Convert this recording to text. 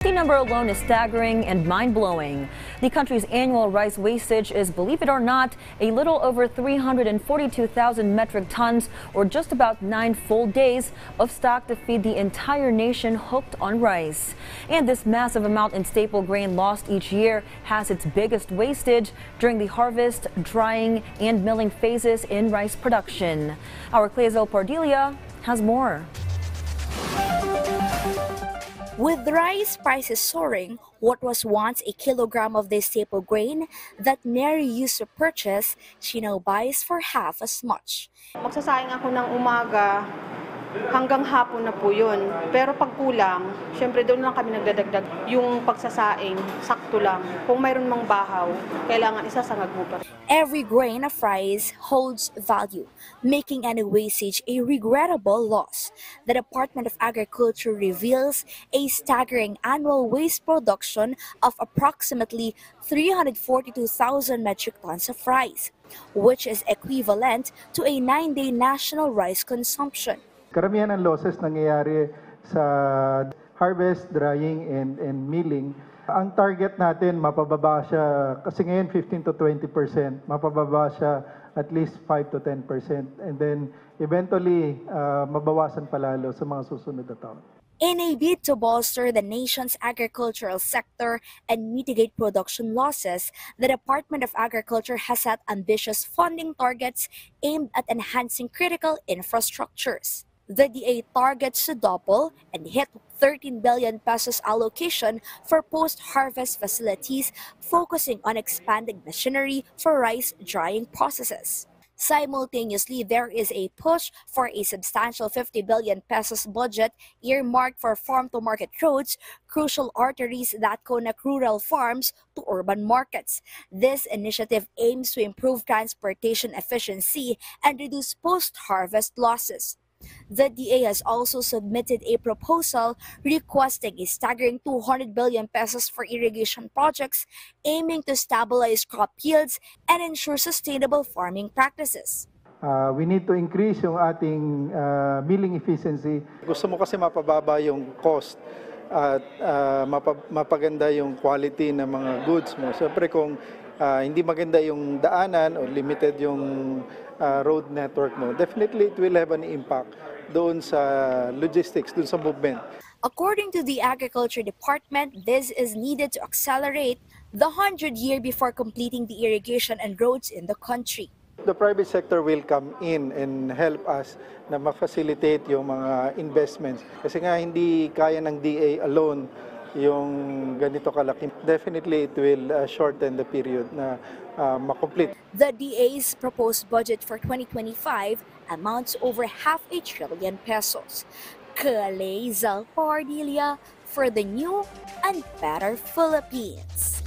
The number alone is staggering and mind-blowing. The country's annual rice wastage is, believe it or not, a little over 342,000 metric tons, or just about 9 full days of stock to feed the entire nation hooked on rice. And this massive amount in staple grain lost each year has its biggest wastage during the harvest, drying, and milling phases in rice production. Our Clezel Pardilia has more. With rice prices soaring, what was once a kilogram of this staple grain that Mary used to purchase, she now buys for half as much. Magsasayang ako ng umaga hanggang hapon na po yun. Pero pag kulang, syempre doon lang kami nagdadagdag. Yung pagsasaing, sakto lang. Kung mayroon mang bahaw, kailangan isasangag mo pa. Every grain of rice holds value, making any wastage a regrettable loss. The Department of Agriculture reveals a staggering annual waste production of approximately 342,000 metric tons of rice, which is equivalent to a 9-day national rice consumption. Karamihan ng losses nangyayari sa harvest, drying, and milling. Ang target natin, mapababa siya, kasi ngayon 15 to 20%, mapababa siya at least 5 to 10%. And then eventually, mabawasan palalo sa mga susunod na taon. In a bid to bolster the nation's agricultural sector and mitigate production losses, the Department of Agriculture has set ambitious funding targets aimed at enhancing critical infrastructures. The DA targets to double and hit 13 billion pesos allocation for post-harvest facilities, focusing on expanding machinery for rice drying processes. Simultaneously, there is a push for a substantial 50 billion pesos budget earmarked for farm-to-market roads, crucial arteries that connect rural farms to urban markets. This initiative aims to improve transportation efficiency and reduce post-harvest losses. The DA has also submitted a proposal requesting a staggering 200 billion pesos for irrigation projects aiming to stabilize crop yields and ensure sustainable farming practices. We need to increase yung ating milling efficiency. Gusto mo kasi mapababa yung cost at mapaganda yung quality ng mga goods mo. Siyempre kung hindi maganda yung daanan o limited yung road network mo, definitely it will have an impact doon sa logistics, doon sa movement. According to the Agriculture Department, this is needed to accelerate the 100-year before completing the irrigation and roads in the country. The private sector will come in and help us na ma-facilitate yung mga investments. Kasi nga hindi kaya ng DA alone yung ganito kalaki. Definitely it will shorten the period na ma-complete. The DA's proposed budget for 2025 amounts over half a trillion pesos. Clezel Pardilia for the new and better Philippines.